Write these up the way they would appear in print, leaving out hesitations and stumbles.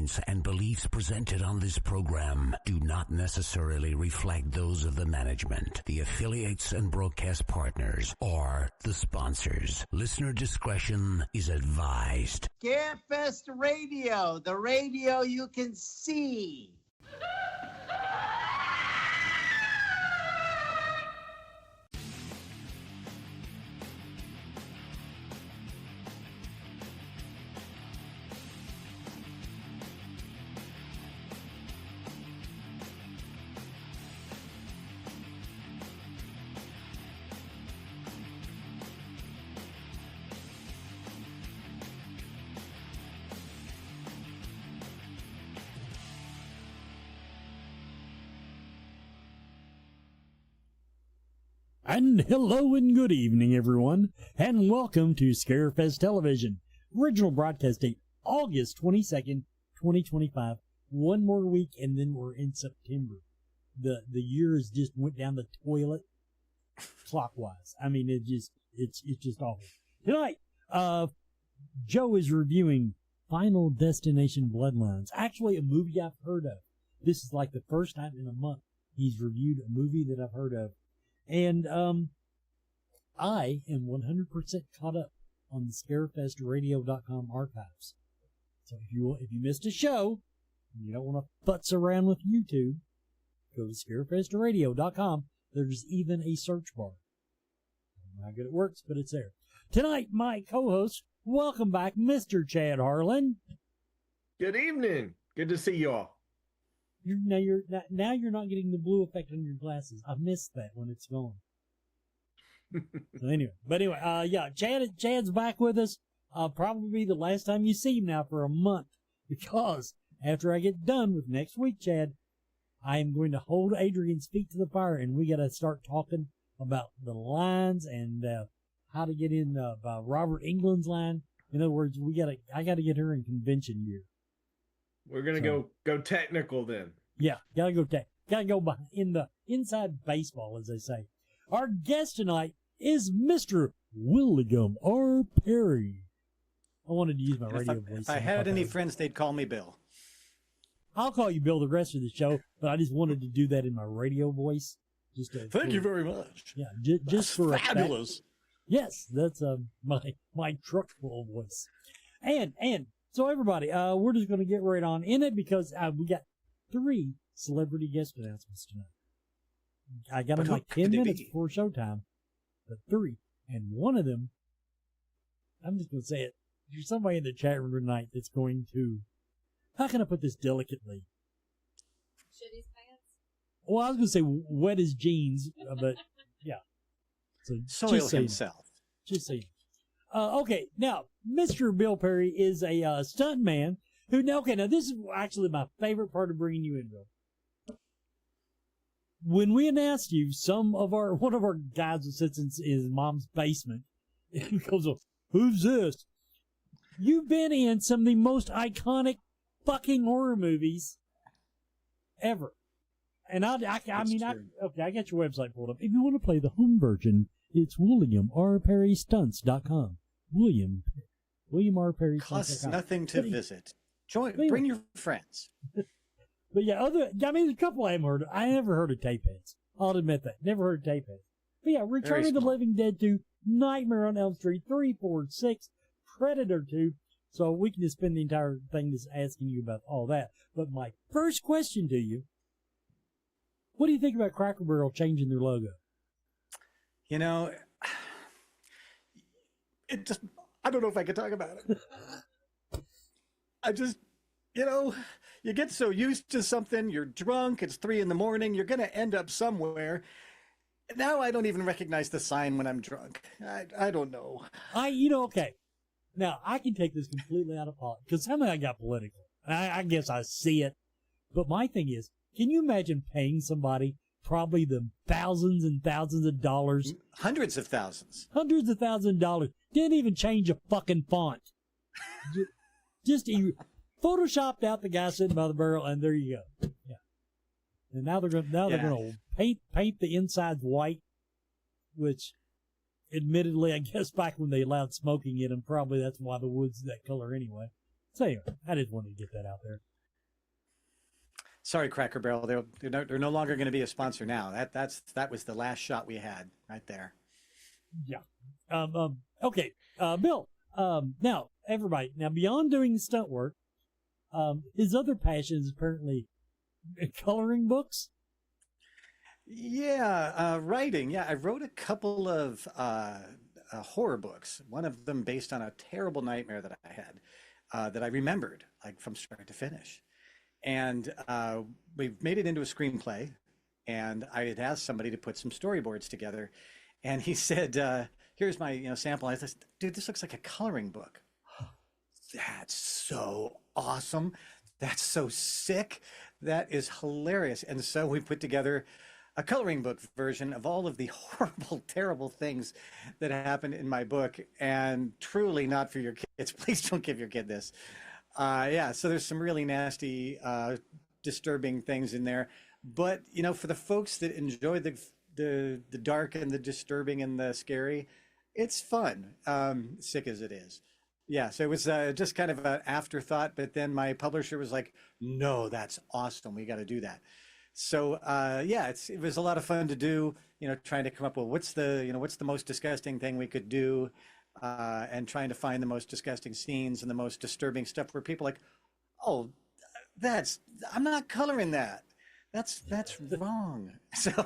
viewpoints and beliefs presented on this program do not necessarily reflect those of the management, the affiliates and broadcast partners, or the sponsors. Listener discretion is advised. Scarefest Radio, the radio you can see. And hello and good evening, everyone, and welcome to Scarefest Television. Original broadcast date, August 22nd, 2025. One more week, and then we're in September. The years just went down the toilet clockwise. I mean, it's just awful. Tonight, Joe is reviewing Final Destination Bloodlines. Actually, a movie I've heard of. This is like the first time in a month he's reviewed a movie that I've heard of. And I am 100% caught up on the ScarefestRadio.com archives. So if you missed a show, and you don't want to futz around with YouTube, go to ScarefestRadio.com. There's even a search bar. I don't know how good it works, but it's there. Tonight, my co-host, welcome back, Mr. Chad Harlan. Good evening. Good to see you all. Now you're not getting the blue effect on your glasses. I missed that when it's gone. So anyway, yeah, Chad's back with us. Probably the last time you see him now for a month, because after I get done with next week, Chad, I am going to hold Adrian's feet to the fire, and we got to start talking about the lines and how to get in by Robert Englund's line. In other words, I got to get her in convention gear. We're gonna go technical then. Yeah, gotta go behind, in the inside baseball, as they say. Our guest tonight is Mr. William R. Perry. I wanted to use my radio voice. If I had any friends, they'd call me Bill. I'll call you Bill the rest of the show, but I just wanted to do that in my radio voice. Thank you very much. Yeah, just for fabulous. Yes, that's my truck roll voice. And so everybody, we're just going to get right on in it, because we got 3 celebrity guest announcements tonight. I got them like 10 minutes before showtime, but 3. And one of them, I'm just going to say it. There's somebody in the chat room tonight that's going to, how can I put this delicately? Shit his pants? Well, I was going to say wet his jeans, but yeah. So soil himself. Just so you know. Okay, now, Mr. Bill Perry is a stuntman who, now this is actually my favorite part of bringing you in, Bill. When we announced you, one of our guys who sits in his mom's basement, and goes, "Who's this?" You've been in some of the most iconic fucking horror movies ever. And I got your website pulled up. If you want to play the home version, it's WilliamRPerryStunts.com. William R. Perry. Costs nothing to visit. Bring your friends. But yeah, there's a couple I haven't heard of. I never heard of Tapeheads. I'll admit that. Never heard of Tapeheads. But yeah, Return of the Living Dead 2, Nightmare on Elm Street 3, 4, 6, Predator 2. So we can just spend the entire thing just asking you about all that. But my first question to you, what do you think about Cracker Barrel changing their logo? You know, I don't know if I can talk about it. You get so used to something, you're drunk, it's 3 a.m, you're going to end up somewhere. Now I don't even recognize the sign when I'm drunk. I don't know. Okay. Now, I can take this completely out of politics, because something I got political. I guess I see it. But my thing is, can you imagine paying somebody probably the thousands and thousands of dollars? Hundreds of thousands. Hundreds of thousands of dollars. Didn't even change a fucking font. Just photoshopped out the guy sitting by the barrel, and there you go. Yeah. And now they're going to paint the insides white, which, admittedly, I guess back when they allowed smoking in them, probably that's why the wood's that color anyway. So anyway, I just wanted to get that out there. Sorry, Cracker Barrel. They're no longer going to be a sponsor now. That was the last shot we had right there. Yeah. Okay. Bill. Now, everybody. Now, beyond doing stunt work, his other passion is apparently coloring books. Yeah, writing. Yeah, I wrote a couple of horror books. One of them based on a terrible nightmare that I had that I remembered, like from start to finish. And we made it into a screenplay. And I had asked somebody to put some storyboards together, and he said, "Here's my sample." I said, "Dude, this looks like a coloring book." That's so awesome. That's so sick. That is hilarious. And so we put together a coloring book version of all of the horrible, terrible things that happened in my book, and truly not for your kids. Please don't give your kid this. Yeah, so there's some really nasty, disturbing things in there. But, for the folks that enjoy the dark and the disturbing and the scary, it's fun, sick as it is. Yeah, so it was just kind of an afterthought, but then my publisher was like, "No, that's awesome. We got to do that." So yeah, it was a lot of fun to do. Trying to come up with what's the most disgusting thing we could do, and trying to find the most disgusting scenes and the most disturbing stuff where people are like, "Oh, I'm not coloring that. That's wrong." So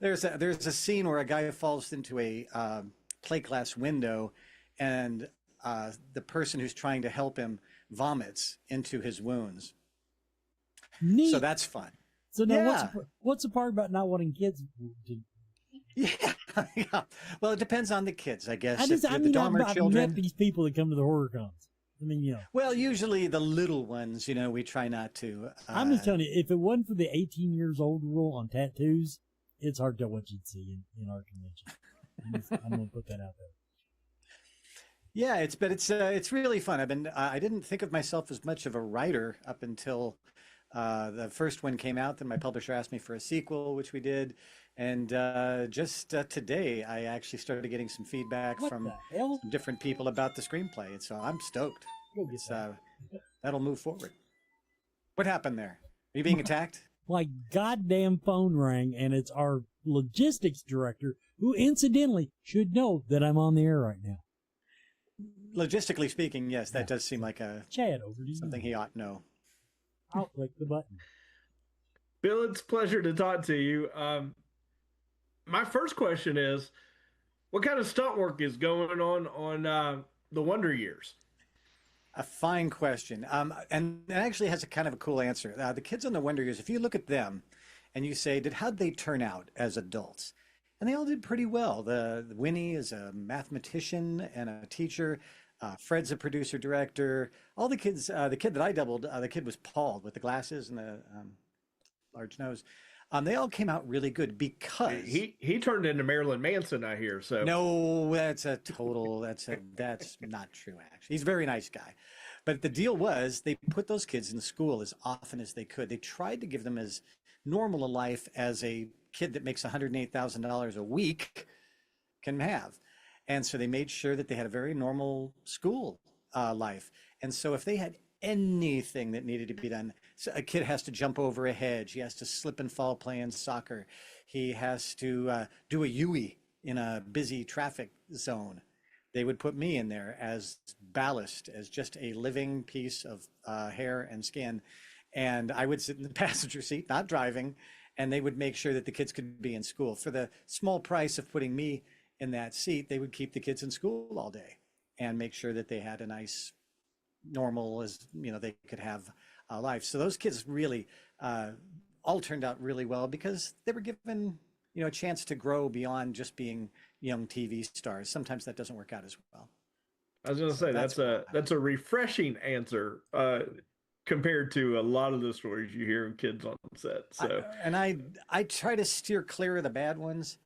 there's a scene where a guy falls into a plate glass window, and the person who's trying to help him vomits into his wounds. Neat. So that's fun. So now, Yeah. what's the part about not wanting kids to? Yeah, yeah. Well, it depends on the kids, I guess. I've Dahmer met these people that come to the horror cons. I mean, Well, usually the little ones, we try not to. I'm just telling you, if it wasn't for the 18 years old rule on tattoos, it's hard to tell what you'd see in our convention. I'm going to put that out there. Yeah, it's really fun. I didn't think of myself as much of a writer up until the first one came out. Then my publisher asked me for a sequel, which we did. And just today, I actually started getting some feedback from some different people about the screenplay. And so I'm stoked. That'll move forward. What happened there? Are you being attacked? My goddamn phone rang, and it's our logistics director, who incidentally should know that I'm on the air right now. Logistically speaking, yes, that does seem like Chad, over to you. something he ought to know. I'll click the button. Bill, it's a pleasure to talk to you. My first question is, what kind of stunt work is going on the Wonder Years? A fine question. And it actually has a kind of a cool answer. The kids on the Wonder Years, if you look at them and you say, how'd they turn out as adults? And they all did pretty well. The Winnie is a mathematician and a teacher. Fred's a producer director. All the kids, the kid that I doubled, the kid was Paul with the glasses and the large nose. They all came out really good because he turned into Marilyn Manson, I hear. So no, that's not true. Actually, he's a very nice guy. But the deal was they put those kids in school as often as they could. They tried to give them as normal a life as a kid that makes $108,000 a week can have. And so they made sure that they had a very normal school life. And so if they had anything that needed to be done, so a kid has to jump over a hedge, he has to slip and fall playing soccer, he has to do a Yui in a busy traffic zone, they would put me in there as ballast, as just a living piece of hair and skin. And I would sit in the passenger seat, not driving, and they would make sure that the kids could be in school. For the small price of putting me in that seat, they would keep the kids in school all day and make sure that they had a nice, normal, as they could have a life. So those kids really all turned out really well because they were given a chance to grow beyond just being young TV stars. Sometimes that doesn't work out as well. I was going to say that's a refreshing answer compared to a lot of the stories you hear of kids on set. So I try to steer clear of the bad ones.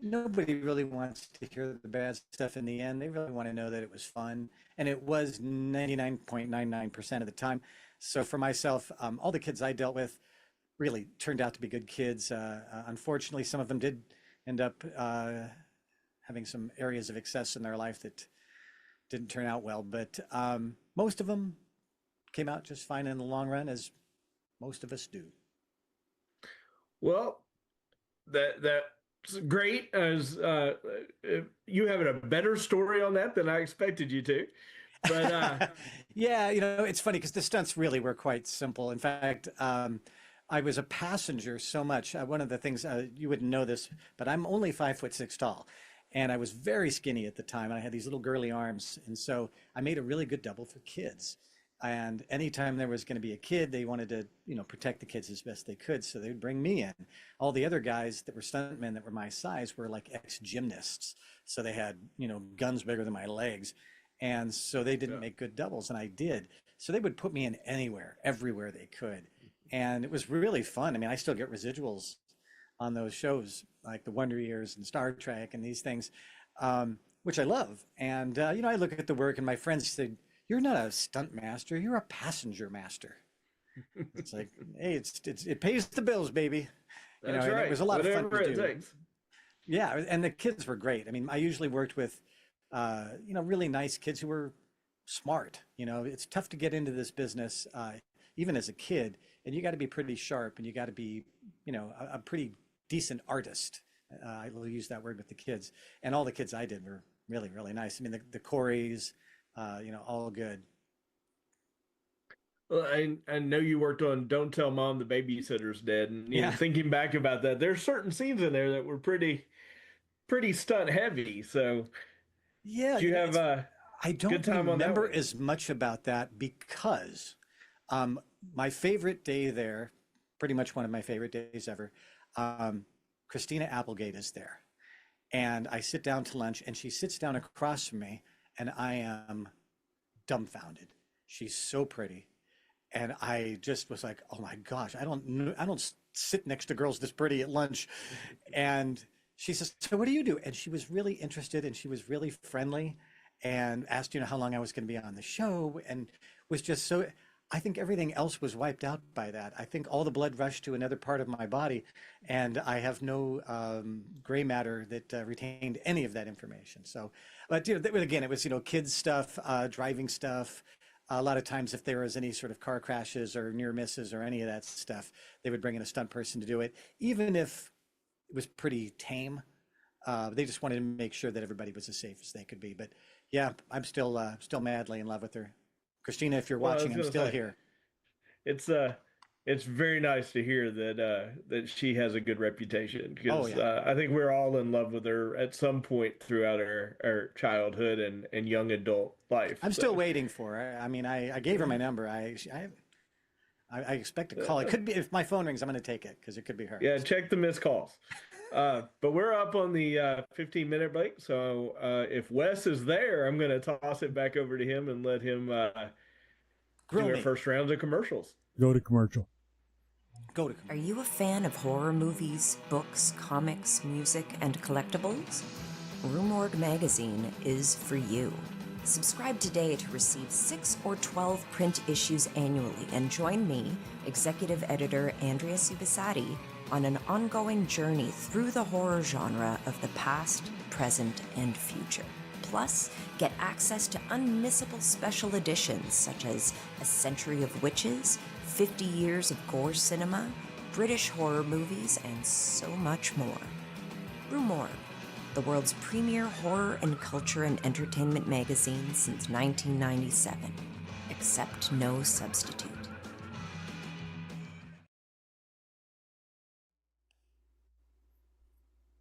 Nobody really wants to hear the bad stuff in the end. They really want to know that it was fun, and it was 99.99% of the time. So for myself, all the kids I dealt with really turned out to be good kids. Unfortunately, some of them did end up having some areas of excess in their life that didn't turn out well, but most of them came out just fine in the long run, as Most of us do. Well, that's great. As you having a better story on that than I expected you to. But yeah, it's funny because the stunts really were quite simple. In fact, I was a passenger so much. One of the things you wouldn't know this, but I'm only 5'6" tall, and I was very skinny at the time. And I had these little girly arms, and so I made a really good double for kids. And anytime there was going to be a kid, they wanted to, protect the kids as best they could. So they'd bring me in. All the other guys that were stuntmen that were my size were like ex-gymnasts. So they had, guns bigger than my legs. And so they didn't make good doubles, and I did. So they would put me in anywhere, everywhere they could. And it was really fun. I mean, I still get residuals on those shows, like the Wonder Years and Star Trek and these things, which I love. And, I look at the work, and my friends say, "You're not a stunt master, you're a passenger master." It's like, hey, it pays the bills, baby. That's right. It was a lot of fun to do. Takes. Yeah, and the kids were great. I mean, I usually worked with, really nice kids who were smart. It's tough to get into this business, even as a kid, and you got to be pretty sharp, and you got to be, a pretty decent artist. I will use that word with the kids, and all the kids I did were really, really nice. I mean, the Coreys, all good. Well, I know you worked on Don't Tell Mom the Babysitter's Dead, and thinking back about that, there's certain scenes in there that were pretty stunt heavy. So yeah, did you have I don't good time remember on that as much about that because my favorite day there, pretty much one of my favorite days ever, Christina Applegate is there. And I sit down to lunch, and she sits down across from me, and I am dumbfounded. She's so pretty. And I just was like, oh my gosh, I don't sit next to girls this pretty at lunch. And she says, "So what do you do?" And she was really interested, and she was really friendly, and asked, how long I was going to be on the show, and was just so, I think everything else was wiped out by that. I think all the blood rushed to another part of my body, and I have no gray matter that retained any of that information. So, but again, it was, kids stuff, driving stuff. A lot of times if there was any sort of car crashes or near misses or any of that stuff, they would bring in a stunt person to do it, even if it was pretty tame. They just wanted to make sure that everybody was as safe as they could be. But yeah, I'm still madly in love with her. Christina, if you're watching, I'm still here. It's very nice to hear that she has a good reputation, because I think we're all in love with her at some point throughout our childhood and young adult life. I'm still waiting for her. I mean, I gave her my number. I expect a call. It could be, if my phone rings, I'm going to take it because it could be her. Yeah, check the missed calls. But we're up on the 15-minute break, so if Wes is there, I'm going to toss it back over to him and let him do our first rounds of commercials. Go to commercial. Are you a fan of horror movies, books, comics, music, and collectibles? Rue Morgue magazine is for you. Subscribe today to receive 6 or 12 print issues annually and join me, executive editor Andrea Subisati, on an ongoing journey through the horror genre of the past, present, and future. Plus, get access to unmissable special editions such as A Century of Witches, 50 Years of Gore Cinema, British horror movies, and so much more. Rue Morgue, the world's premier horror and culture and entertainment magazine since 1997. Accept no substitute.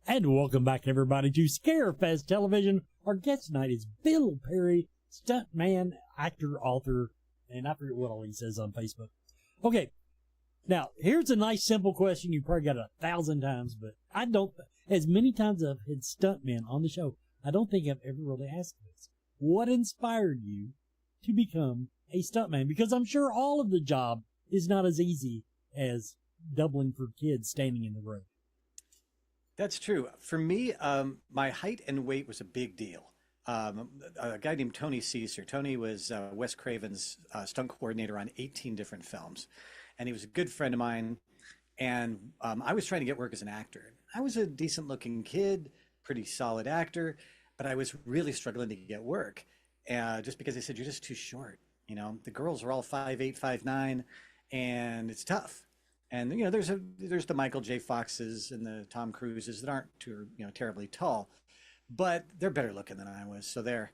And welcome back, everybody, to Scarefest Television. Our guest tonight is Bill Perry, stuntman, actor, author, and I forget what all he says on Facebook. Okay, now, here's a nice, simple question you probably got 1,000 times, but I don't, as many times as I've had stuntmen on the show, I don't think I've ever really asked this. What inspired you to become a stuntman? Because I'm sure all of the job is not as easy as doubling for kids standing in the road. That's true. For me, my height and weight was a big deal. A guy named Tony Caesar. Tony was Wes Craven's stunt coordinator on 18 different films. And he was a good friend of mine. And I was trying to get work as an actor. I was a decent looking kid, pretty solid actor, but I was really struggling to get work. Just because they said, you're just too short. The girls are all 5'8", 5'9", and it's tough. And you know, there's the Michael J. Foxes and the Tom Cruises that aren't too, you know, terribly tall, but they're better looking than I was. So there.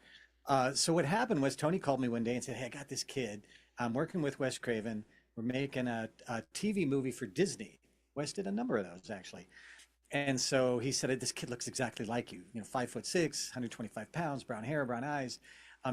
So what happened was Tony called me one day and said, "Hey, I got this kid. I'm working with Wes Craven. We're making a TV movie for Disney." Wes did a number of those actually. And so he said, "This kid looks exactly like you. You know, 5'6", 125 pounds, brown hair, brown eyes.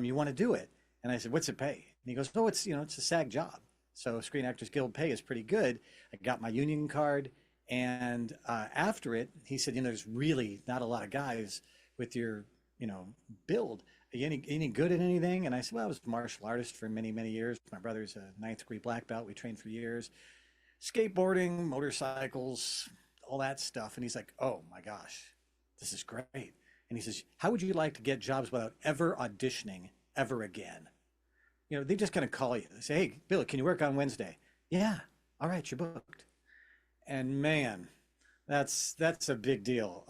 You want to do it?" And I said, "What's it pay?" And he goes, "Oh, it's, you know, it's a SAG job. So Screen Actors Guild pay is pretty good." I got my union card, and after it, he said, "You know, there's really not a lot of guys with your, you know, build. Are you any good at anything?" And I said, "Well, I was a martial artist for many, many years. My brother's a 9th degree black belt. We trained for years. Skateboarding, motorcycles, all that stuff." And he's like, "Oh my gosh, this is great." And he says, "How would you like to get jobs without ever auditioning ever again? You know, they're just going to call you. They say, 'Hey, Billy, can you work on Wednesday?' 'Yeah.' 'All right, you're booked.'" And man, that's a big deal.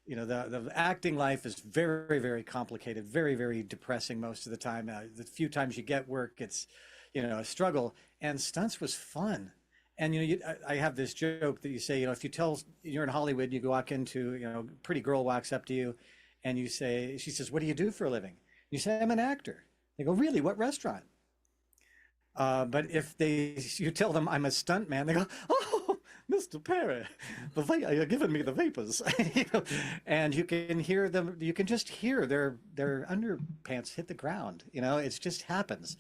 You know, the acting life is very, very complicated, very, very depressing most of the time. The few times you get work, it's, you know, a struggle. And stunts was fun. And, you know, I have this joke that you say, you know, if you tell, you're in Hollywood, you walk into, you know, a pretty girl walks up to you and you say, she says, "What do you do for a living?" You say, "I'm an actor." They go, "Really? What restaurant?" But if you tell them I'm a stuntman, they go, "Oh, Mr. Perry, you're giving me the vapors." You know, and you can hear them. You can just hear their underpants hit the ground. You know, it just happens.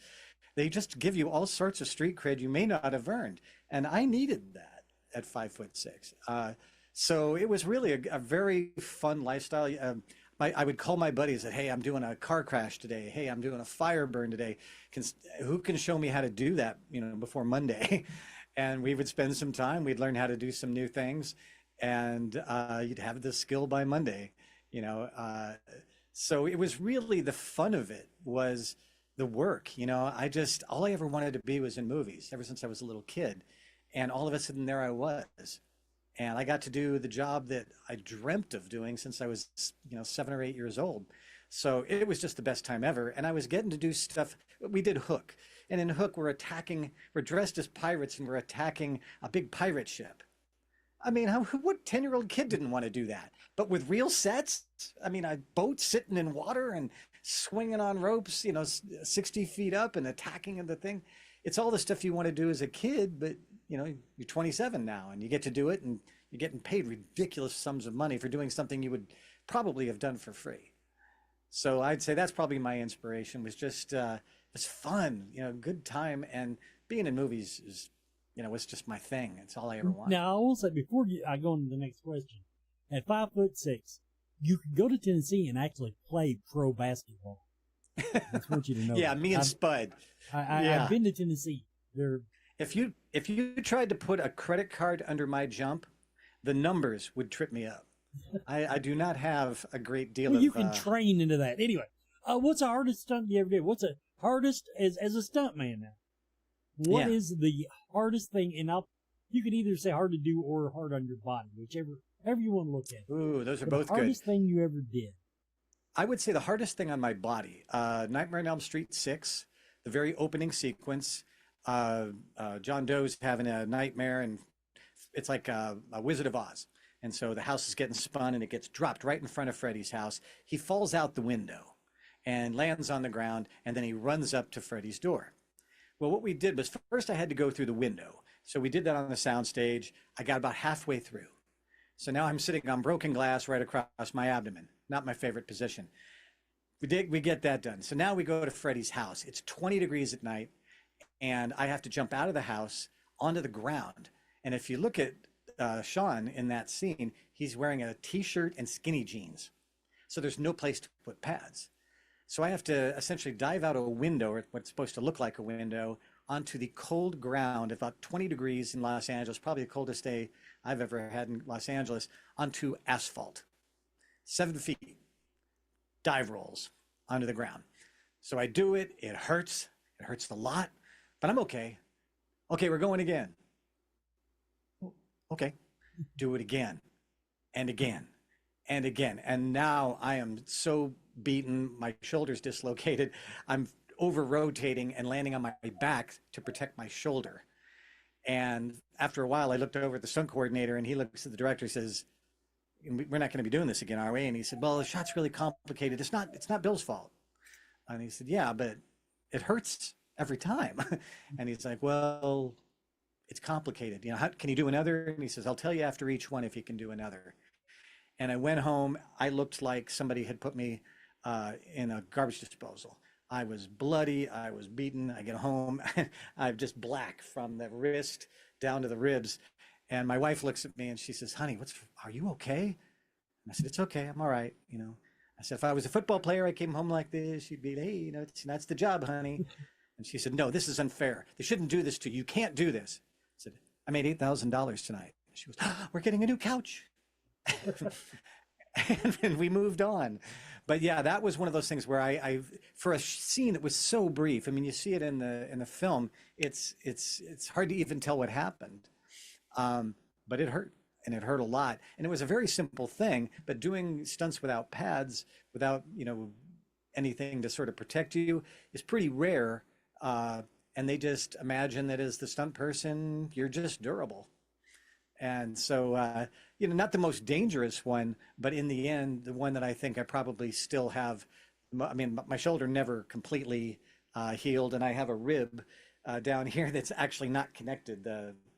They just give you all sorts of street cred you may not have earned, and I needed that at 5'6". So it was really a very fun lifestyle. I would call my buddies and, "Hey, I'm doing a car crash today. Hey, I'm doing a fire burn today. Who can show me how to do that, you know, before Monday?" And we would spend some time. We'd learn how to do some new things, and you'd have the skill by Monday, you know. So it was really, the fun of it was the work. You know, all I ever wanted to be was in movies ever since I was a little kid. And all of a sudden there I was. And I got to do the job that I dreamt of doing since I was, you know, 7 or 8 years old. So it was just the best time ever. And I was getting to do stuff. We did Hook. And in Hook, we're dressed as pirates and we're attacking a big pirate ship. I mean, what 10-year-old kid didn't want to do that? But with real sets, I mean, a boat sitting in water and swinging on ropes, you know, 60 feet up and attacking the thing. It's all the stuff you want to do as a kid, but you know, you're 27 now and you get to do it, and you're getting paid ridiculous sums of money for doing something you would probably have done for free. So I'd say that's probably my inspiration, was just, it was fun, you know, good time. And being in movies is, you know, was just my thing. It's all I ever wanted. Now, I will say, before I go on to the next question, at 5'6", you could go to Tennessee and actually play pro basketball. I just want you to know. Yeah, me and Spud. I've been to Tennessee. If you tried to put a credit card under my jump, the numbers would trip me up. I do not have a great deal of... You can train into that. Anyway, what's the hardest stunt you ever did? What's the hardest as a stuntman now? What is the hardest thing? And you can either say hard to do or hard on your body, however you want to look at it. Ooh, those are both good. The hardest thing you ever did? I would say the hardest thing on my body, Nightmare on Elm Street 6, the very opening sequence. John Doe's having a nightmare, and it's like a Wizard of Oz. And so the house is getting spun and it gets dropped right in front of Freddy's house. He falls out the window and lands on the ground, and then he runs up to Freddy's door. Well, what we did was, first I had to go through the window. So we did that on the soundstage. I got about halfway through. So now I'm sitting on broken glass right across my abdomen. Not my favorite position. We get that done. So now we go to Freddy's house. It's 20 degrees at night, and I have to jump out of the house onto the ground. And if you look at Sean in that scene, he's wearing a t-shirt and skinny jeans. So there's no place to put pads. So I have to essentially dive out a window, or what's supposed to look like a window, onto the cold ground, about 20 degrees in Los Angeles, probably the coldest day I've ever had in Los Angeles, onto asphalt. 7 feet, dive rolls onto the ground. So I do it. It hurts a lot, but I'm okay. Okay, we're going again. Okay, do it again and again and again. And now I am so beaten, my shoulder's dislocated. I'm over rotating and landing on my back to protect my shoulder. And after a while, I looked over at the stunt coordinator, and he looks at the director, and says, "We're not going to be doing this again, are we?" And he said, "Well, the shot's really complicated. It's not Bill's fault." And he said, "Yeah, but it hurts every time." And he's like, "Well, it's complicated. Can you do another?" And he says, "I'll tell you after each one if you can do another." And I went home. I looked like somebody had put me in a garbage disposal. I was bloody. I was beaten. I get home. I'm just black from the wrist down to the ribs. And my wife looks at me and she says, "Honey, are you okay?" And I said, "It's okay. I'm all right." I said, "If I was a football player, I came home like this, she'd be, hey, that's the job, honey." And she said, "No, this is unfair. They shouldn't do this to you. You can't do this." I said, "I made $8,000 tonight." She goes, "We're getting a new couch." And we moved on. But yeah, that was one of those things where I for a scene that was so brief. I mean, you see it in the film. It's hard to even tell what happened. But it hurt, and it hurt a lot. And it was a very simple thing, but doing stunts without pads, without, anything to sort of protect you is pretty rare. And they just imagine that as the stunt person, you're just durable. And so, not the most dangerous one, but in the end, the one that I think I probably still have. I mean, my shoulder never completely healed, and I have a rib down here that's actually not connected.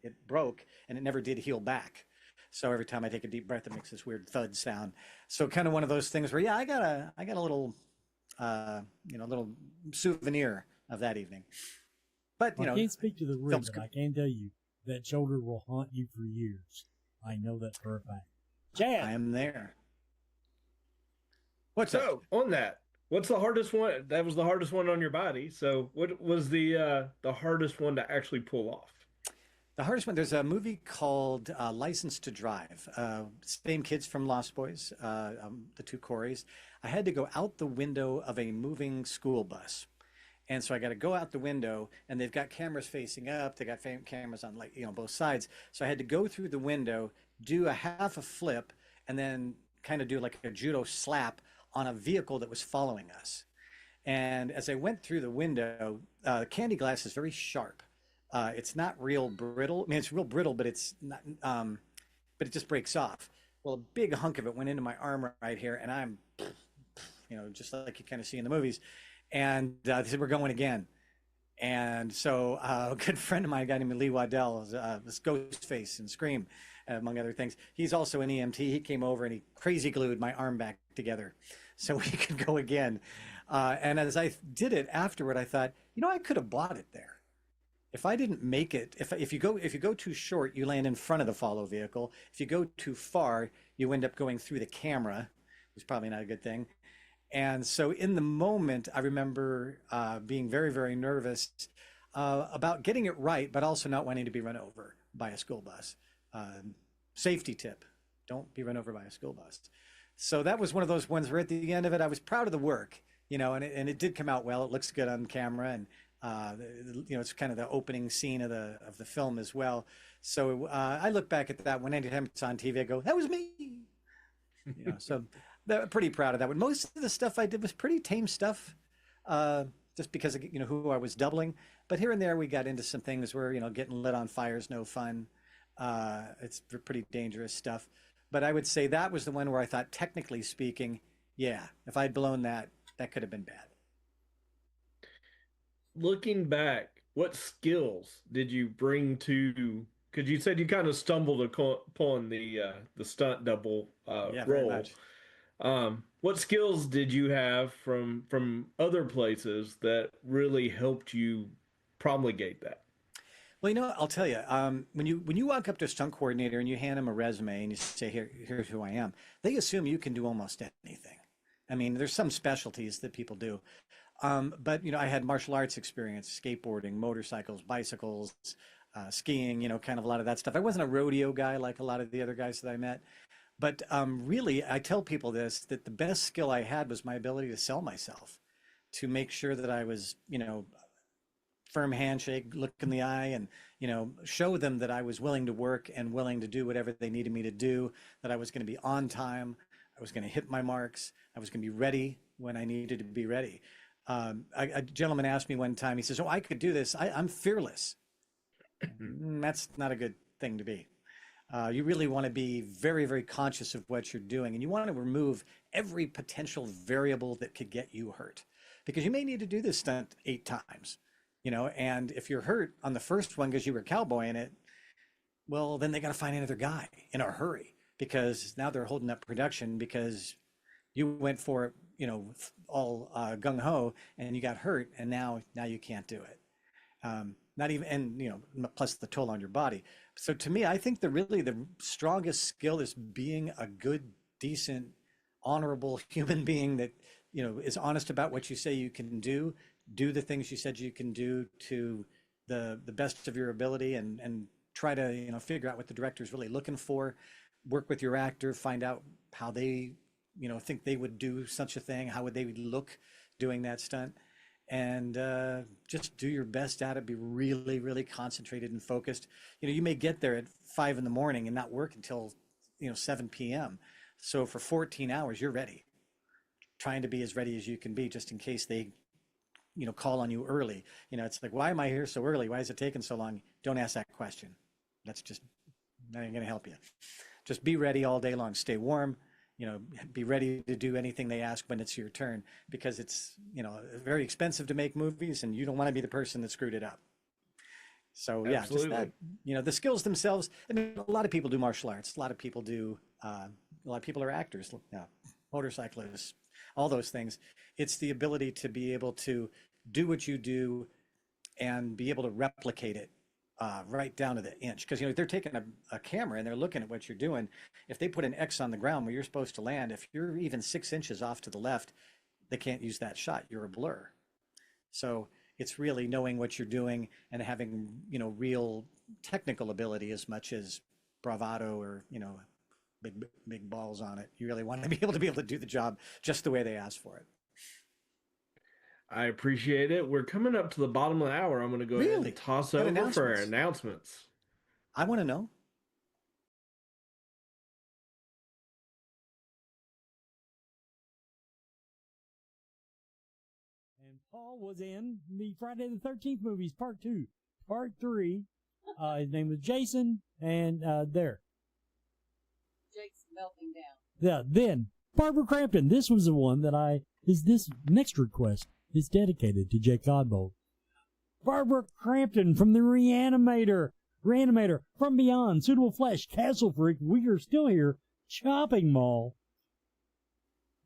It broke, and it never did heal back. So every time I take a deep breath, it makes this weird thud sound. So kind of one of those things where, yeah, I got a little, little souvenir of that evening. But I can't speak to the rib, but I can tell you that shoulder will haunt you for years. I know that for a fact. Chad, I am there. On that? What's the hardest one? That was the hardest one on your body. So what was the hardest one to actually pull off? The hardest one, there's a movie called License to Drive. Same kids from Lost Boys, the two Coreys. I had to go out the window of a moving school bus. And so I got to go out the window, and they've got cameras facing up. They got cameras on both sides. So I had to go through the window, do a half a flip, and then kind of do like a judo slap on a vehicle that was following us. And as I went through the window, candy glass is very sharp. It's not real brittle. I mean, it's real brittle, but it's not. But it just breaks off. Well, a big hunk of it went into my arm right here, and I'm, just like you kind of see in the movies. And they said, "We're going again." And so a good friend of mine, a guy named Lee Waddell, was Ghostface in Scream, among other things. He's also an EMT. He came over and he crazy glued my arm back together so we could go again. And as I did it afterward, I thought, I could have bought it there. If I didn't make it, if you go too short, you land in front of the follow vehicle. If you go too far, you end up going through the camera, which is probably not a good thing. And so in the moment, I remember being very, very nervous about getting it right, but also not wanting to be run over by a school bus. Safety tip, don't be run over by a school bus. So that was one of those ones where at the end of it, I was proud of the work, and it did come out well. It looks good on camera, and it's kind of the opening scene of the film as well. So I look back at that when anytime it's on TV, I go, "That was me." So pretty proud of that one. Most of the stuff I did was pretty tame stuff, just because of, who I was doubling. But here and there we got into some things where, getting lit on fire is no fun. It's pretty dangerous stuff. But I would say that was the one where I thought, technically speaking, yeah, if I'd blown that could have been bad. Looking back, what skills did you bring to? Because you said you kind of stumbled upon the stunt double Yeah, role. very much. What skills did you have from other places that really helped you promulgate that? Well, I'll tell you, when you walk up to a stunt coordinator and you hand them a resume and you say, here's who I am, they assume you can do almost anything. I mean, there's some specialties that people do. But, I had martial arts experience, skateboarding, motorcycles, bicycles, skiing, kind of a lot of that stuff. I wasn't a rodeo guy like a lot of the other guys that I met. But really, I tell people that the best skill I had was my ability to sell myself, to make sure that I was, firm handshake, look in the eye, and, show them that I was willing to work and willing to do whatever they needed me to do, that I was going to be on time, I was going to hit my marks, I was going to be ready when I needed to be ready. A gentleman asked me one time, he says, "Oh, I could do this. I'm fearless." That's not a good thing to be. You really want to be very, very conscious of what you're doing, and you want to remove every potential variable that could get you hurt, because you may need to do this stunt 8 times, and if you're hurt on the first one because you were cowboying it, well, then they got to find another guy in a hurry, because now they're holding up production because you went for it, all gung-ho, and you got hurt, and now you can't do it. Not even, and plus the toll on your body. So to me, I think the strongest skill is being a good, decent, honorable human being that, is honest about what you say you can do the things you said you can do to the best of your ability, and try to, figure out what the director is really looking for, work with your actor, find out how they, think they would do such a thing, how would they look doing that stunt. And just do your best at it. Be really, really concentrated and focused. You may get there at 5 a.m. and not work until 7 p.m. So for 14 hours, you're ready. Trying to be as ready as you can be, just in case they, call on you early. It's like, why am I here so early? Why is it taking so long? Don't ask that question. That's just not going to help you. Just be ready all day long. Stay warm. Be ready to do anything they ask when it's your turn, because it's, very expensive to make movies, and you don't want to be the person that screwed it up. So yeah, Absolutely. just that, the skills themselves. I mean, a lot of people do martial arts. A lot of people are actors, motorcyclists, all those things. It's the ability to be able to do what you do and be able to replicate it. Right down to the inch, because they're taking a camera and they're looking at what you're doing. If they put an X on the ground where you're supposed to land, if you're even 6 inches off to the left, they can't use that shot. You're a blur. So it's really knowing what you're doing and having real technical ability as much as bravado or big balls on it. You really want to be able to do the job just the way they ask for it. I appreciate it. We're coming up to the bottom of the hour. I'm going to go ahead and toss over for our announcements. I want to know. And Paul was in the Friday the 13th movies, Part 2. Part 3. His name was Jason, and there. Jake's melting down. Yeah, then Barbara Crampton. This was the one that this next request is dedicated to Jake Godbold. Barbara Crampton from the Reanimator, From Beyond, Suitable Flesh, Castle Freak, We Are Still Here, Chopping Mall,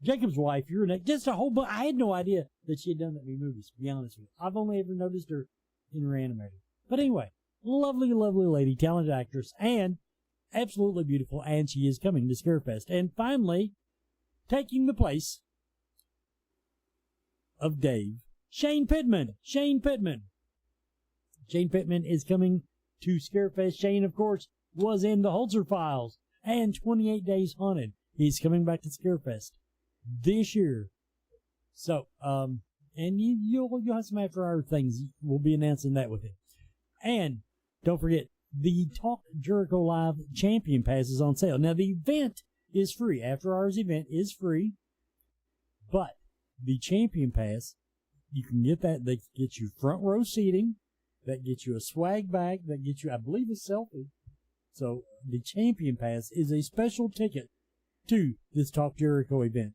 Jacob's Wife, You're Next, just a whole bunch. I had no idea that she had done that many movies, to be honest with you. I've only ever noticed her in Reanimator. But anyway, lovely, lovely lady, talented actress, and absolutely beautiful, and she is coming to Scarefest. And finally, taking the place of Dave, Shane Pittman. Shane Pittman is coming to Scarefest. Shane, of course, was in the Holzer Files and 28 Days Haunted. He's coming back to Scarefest this year. So, and you'll have some after-hour things. We'll be announcing that with him. And don't forget, the Talk Jericho Live Champion Pass is on sale. Now, the event is free. After-hours event is free, but the Champion Pass, you can get that. That gets you front row seating. That gets you a swag bag. That gets you, I believe, a selfie. So the Champion Pass is a special ticket to this Talk Jericho event.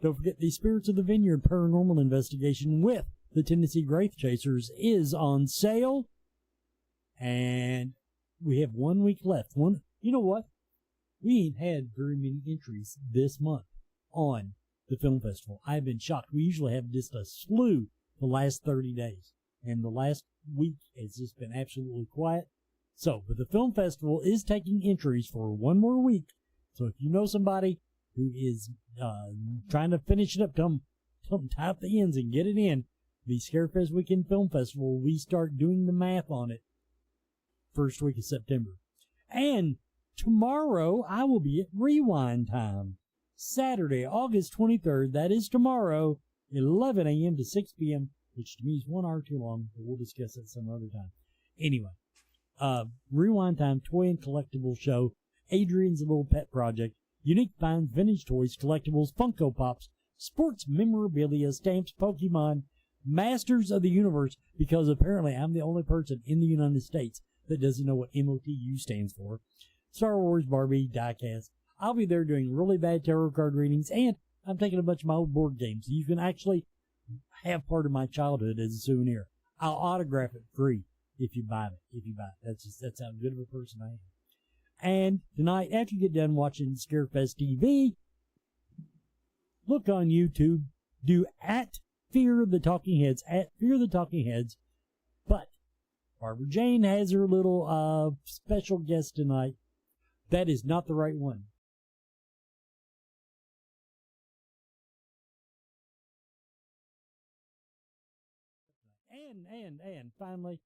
Don't forget, the Spirits of the Vineyard Paranormal Investigation with the Tennessee Wraith Chasers is on sale. And we have 1 week left. You know what? We ain't had very many entries this month on the film festival. I've been shocked. We usually have just a slew the last 30 days. And the last week has just been absolutely quiet. So, but the film festival is taking entries for 1 more week. So if you know somebody who is trying to finish it up, tell them tie up the ends and get it in. The Scarefest Weekend Film Festival, we start doing the math on it first week of September. And tomorrow I will be at Rewind Time. Saturday, August 23rd, that is tomorrow, 11 a.m. to 6 p.m., which to me is 1 hour too long, but we'll discuss that some other time. Anyway, Rewind Time Toy and Collectible Show, Adrian's Little Pet Project, Unique Finds, Vintage Toys, Collectibles, Funko Pops, Sports Memorabilia, Stamps, Pokemon, Masters of the Universe, because apparently I'm the only person in the United States that doesn't know what MOTU stands for. Star Wars, Barbie, Diecast. I'll be there doing really bad tarot card readings, and I'm taking a bunch of my old board games. So you can actually have part of my childhood as a souvenir. I'll autograph it free if you buy it. That's how good of a person I am. And tonight, after you get done watching Scarefest TV, look on YouTube, do at Fear the Talking Heads, but Barbara Jane has her little special guest tonight. That is not the right one. And finally,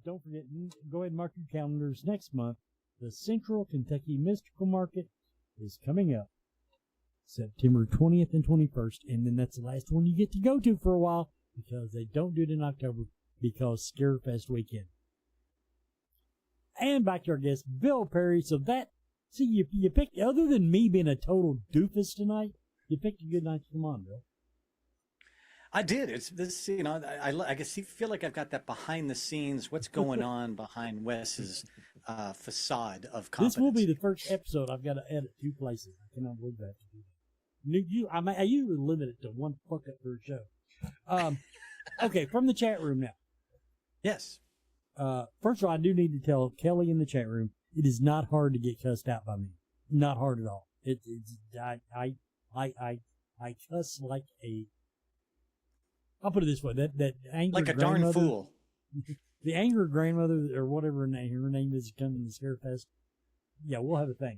don't forget, go ahead and mark your calendars next month. The Central Kentucky Mystical Market is coming up September 20th and 21st, and then that's the last one you get to go to for a while because they don't do it in October because Scarefest weekend. And back to our guest, Bill Perry. So you picked, other than me being a total doofus tonight, you picked a good night to come on, Bill. I did. It's this, I guess you feel like I've got that behind the scenes, what's going on behind Wes's facade of competence. This will be the first episode I've got to edit 2 places. I cannot believe that. I usually limit it to 1 fuck up per show. Okay, from the chat room now. Yes. First of all, I do need to tell Kelly in the chat room, it is not hard to get cussed out by me. Not hard at all. I cuss like a, I'll put it this way, that angry like a darn fool. The angry grandmother, or whatever her name is, coming to Scarefest. Yeah, we'll have a thing.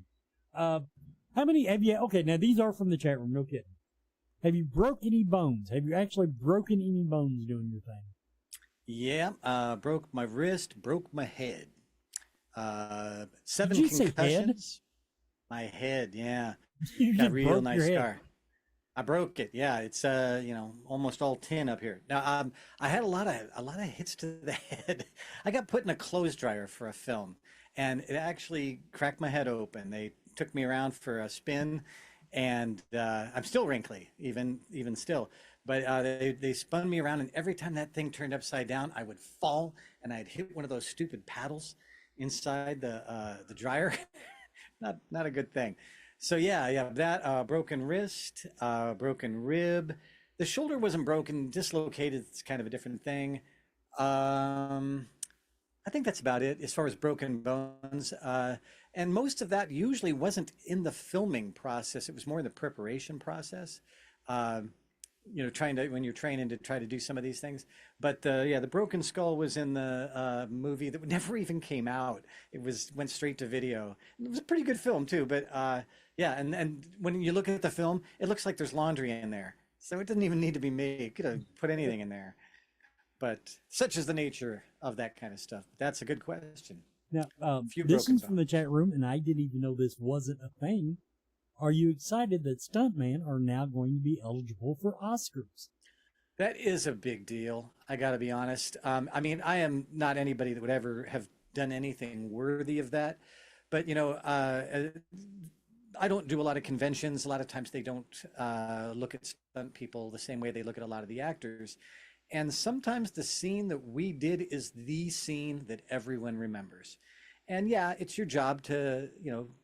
How many have you, okay, now these are from the chat room, no kidding. Have you broke any bones? Have you actually broken any bones doing your thing? Yeah, broke my wrist, broke my head. 7 Did you say concussions. My head, yeah. You Got a real broke nice your head. scar. I broke it. Yeah, it's almost all tin up here. Now, I had a lot of hits to the head. I got put in a clothes dryer for a film, and it actually cracked my head open. They took me around for a spin, and I'm still wrinkly, even still. But they spun me around, and every time that thing turned upside down, I would fall, and I'd hit one of those stupid paddles inside the dryer. Not a good thing. So yeah, that broken wrist, broken rib. The shoulder wasn't broken, dislocated. It's kind of a different thing. I think that's about it as far as broken bones. And most of that usually wasn't in the filming process. It was more in the preparation process. When you're training to try to do some of these things. But the broken skull was in the movie that never even came out. It went straight to video. It was a pretty good film too. But and when you look at the film, it looks like there's laundry in there. So it didn't even need to be made. You could have put anything in there. But such is the nature of that kind of stuff. That's a good question. Now, this is from the chat room, and I didn't even know this wasn't a thing. Are you excited that Stuntman are now going to be eligible for Oscars? That is a big deal. I got to be honest. I mean, I am not anybody that would ever have done anything worthy of that. But, I don't do a lot of conventions. A lot of times they don't look at stunt people the same way they look at a lot of the actors. And sometimes the scene that we did is the scene that everyone remembers. And yeah, it's your job to,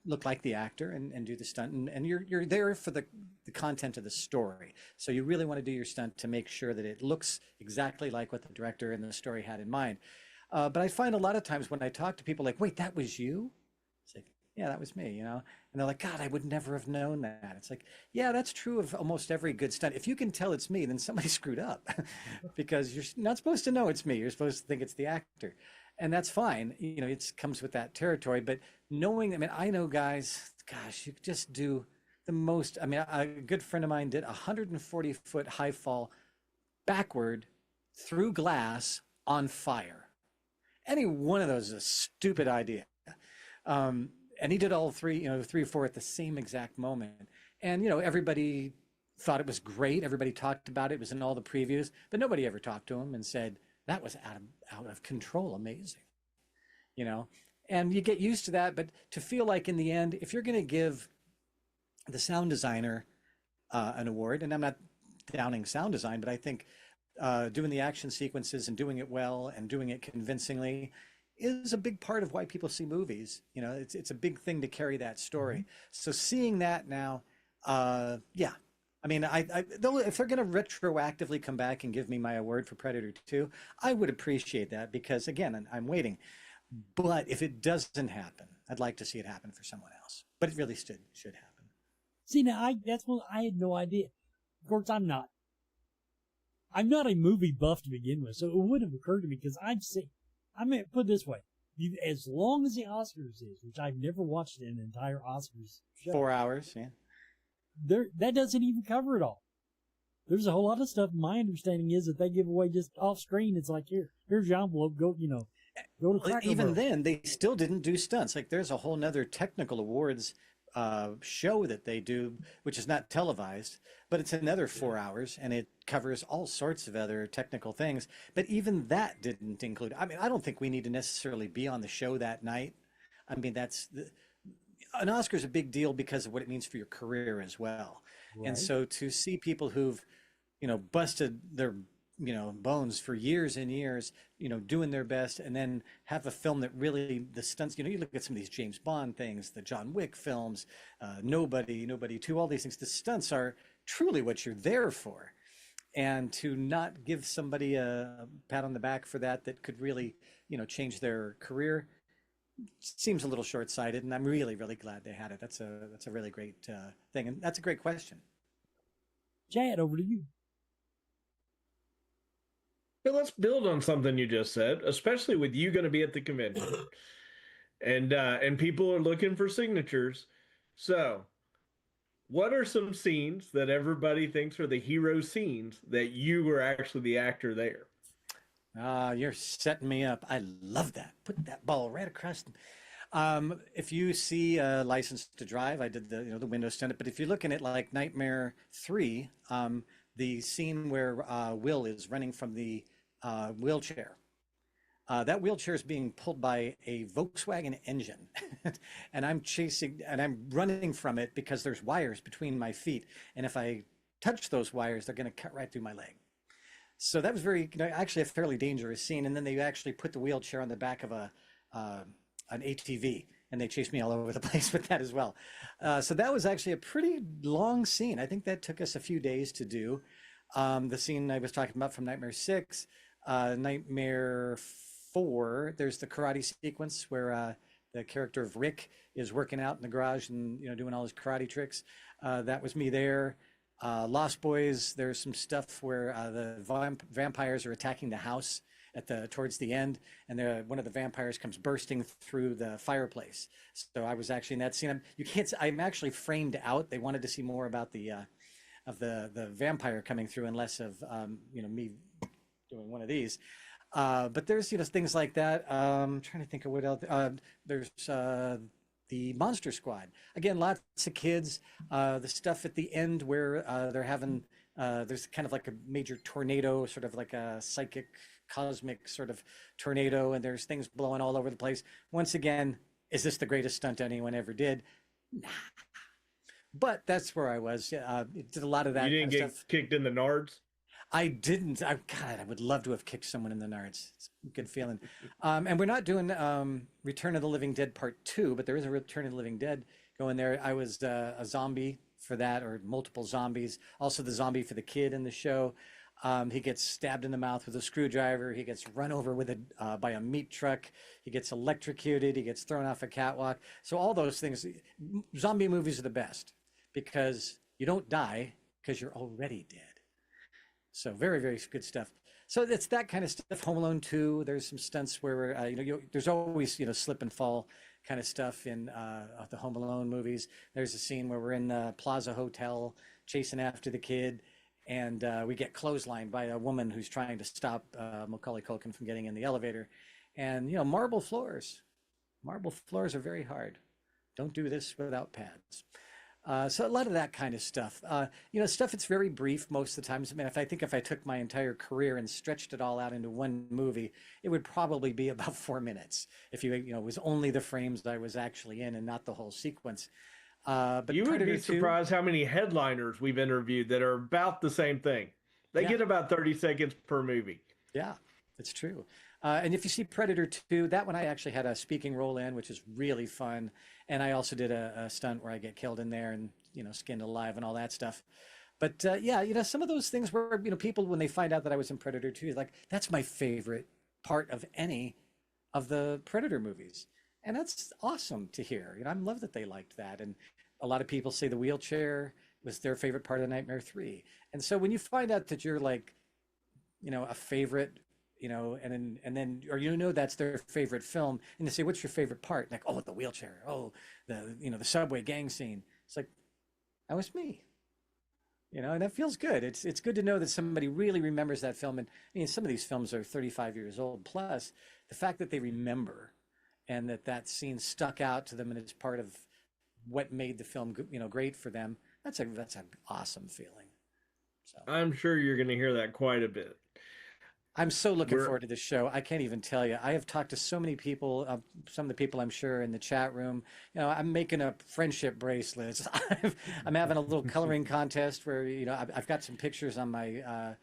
look like the actor and do the stunt. And you're there for the content of the story. So you really want to do your stunt to make sure that it looks exactly like what the director and the story had in mind. But I find a lot of times when I talk to people like, wait, that was you? It's like, yeah, that was me, And they're like, God, I would never have known that. It's like, yeah, that's true of almost every good stunt. If you can tell it's me, then somebody screwed up because you're not supposed to know it's me. You're supposed to think it's the actor. And that's fine. It comes with that territory. But knowing, I know guys, gosh, you just do the most. A good friend of mine did a 140-foot high fall backward through glass on fire. Any one of those is a stupid idea. And he did all three, 3 or 4 at the same exact moment. And, everybody thought it was great. Everybody talked about it. It was in all the previews. But nobody ever talked to him and said, that was out of control, amazing, and you get used to that. But to feel like in the end, if you're going to give the sound designer an award, and I'm not downing sound design, but I think doing the action sequences and doing it well and doing it convincingly is a big part of why people see movies. You know, it's a big thing to carry that story. So seeing that now, yeah. I mean, though, if they're going to retroactively come back and give me my award for Predator 2, I would appreciate that because, again, I'm waiting. But if it doesn't happen, I'd like to see it happen for someone else. But it really should happen. See, now, that's what I had no idea. Of course, I'm not a movie buff to begin with, so it wouldn't have occurred to me because I mean, put it this way. As long as the Oscars is, which I've never watched an entire Oscars show. 4 hours, yeah. That doesn't even cover it all. There's a whole lot of stuff. My understanding is that they give away just off screen. It's like, here's your envelope. Go to Cracker Even Barrel. then, they still didn't do stunts. Like there's a whole nother technical awards show that they do, which is not televised, but it's another 4 hours and it covers all sorts of other technical things. But even that didn't include, I mean, I don't think we need to necessarily be on the show that night. I mean, an Oscar is a big deal because of what it means for your career as well. Right. And so to see people who've, busted their, bones for years and years, doing their best, and then have a film that really, the stunts, you look at some of these James Bond things, the John Wick films, Nobody 2, all these things, the stunts are truly what you're there for. And to not give somebody a pat on the back for that could really, change their career, seems a little short-sighted, and I'm really, really glad they had it. That's a really great thing, and that's a great question. Chad, over to you. Well, let's build on something you just said, especially with you going to be at the convention, and people are looking for signatures. So, what are some scenes that everybody thinks are the hero scenes that you were actually the actor there? You're setting me up. I love that. Put that ball right across. If you see License to Drive, I did the window stunt. But if you're looking at like Nightmare 3, the scene where Will is running from the wheelchair, that wheelchair is being pulled by a Volkswagen engine, and I'm running from it because there's wires between my feet, and if I touch those wires, they're going to cut right through my leg. So that was actually a fairly dangerous scene. And then they actually put the wheelchair on the back of an ATV, and they chased me all over the place with that as well. So that was actually a pretty long scene. I think that took us a few days to do. The scene I was talking about from Nightmare 6, Nightmare 4, there's the karate sequence where the character of Rick is working out in the garage and doing all his karate tricks. That was me there. Lost Boys, there's some stuff where the vampires are attacking the house towards the end, and one of the vampires comes bursting through the fireplace. So I was actually in that scene. I'm actually framed out. They wanted to see more about the vampire coming through and less of me doing one of these. But there's things like that. I'm trying to think of what else. There's the Monster Squad. Again, lots of kids. The stuff at the end where they're having, there's kind of like a major tornado, sort of like a psychic, cosmic sort of tornado, and there's things blowing all over the place. Once again, is this the greatest stunt anyone ever did? Nah. But that's where I was. Did a lot of that. You didn't get kicked in the nards? I didn't. I would love to have kicked someone in the nards. It's a good feeling. And we're not doing Return of the Living Dead Part 2, but there is a Return of the Living Dead going there. I was a zombie for that, or multiple zombies. Also the zombie for the kid in the show. He gets stabbed in the mouth with a screwdriver. He gets run over by a meat truck. He gets electrocuted. He gets thrown off a catwalk. So all those things. Zombie movies are the best because you don't die because you're already dead. So very, very good stuff. So it's that kind of stuff. Home Alone 2, there's some stunts where, there's always, slip and fall kind of stuff in the Home Alone movies. There's a scene where we're in the Plaza Hotel chasing after the kid, and we get clotheslined by a woman who's trying to stop Macaulay Culkin from getting in the elevator. And, marble floors are very hard. Don't do this without pads. So a lot of that kind of stuff, stuff that's very brief most of the times. I mean, if I took my entire career and stretched it all out into one movie, it would probably be about 4 minutes if it was only the frames that I was actually in and not the whole sequence. But you would be surprised how many headliners we've interviewed that are about the same thing. They get about 30 seconds per movie. Yeah, it's true. And if you see Predator 2, that one I actually had a speaking role in, which is really fun. And I also did a stunt where I get killed in there and, skinned alive and all that stuff. But yeah, some of those things where, people, when they find out that I was in Predator 2, like, that's my favorite part of any of the Predator movies. And that's awesome to hear. I love that they liked that. And a lot of people say the wheelchair was their favorite part of Nightmare 3. And so when you find out that you're like, a favorite, and then that's their favorite film, and they say, what's your favorite part? Like, oh, the wheelchair. Oh, the subway gang scene. It's like, that was me. And that feels good. It's good to know that somebody really remembers that film. And I mean, some of these films are 35 years old plus. The fact that they remember and that scene stuck out to them and it's part of what made the film, great for them. That's an awesome feeling. So I'm sure you're going to hear that quite a bit. I'm so looking forward to this show. I can't even tell you. I have talked to so many people, some of the people I'm sure in the chat room. I'm making up friendship bracelets. I'm having a little coloring contest where, I've got some pictures on my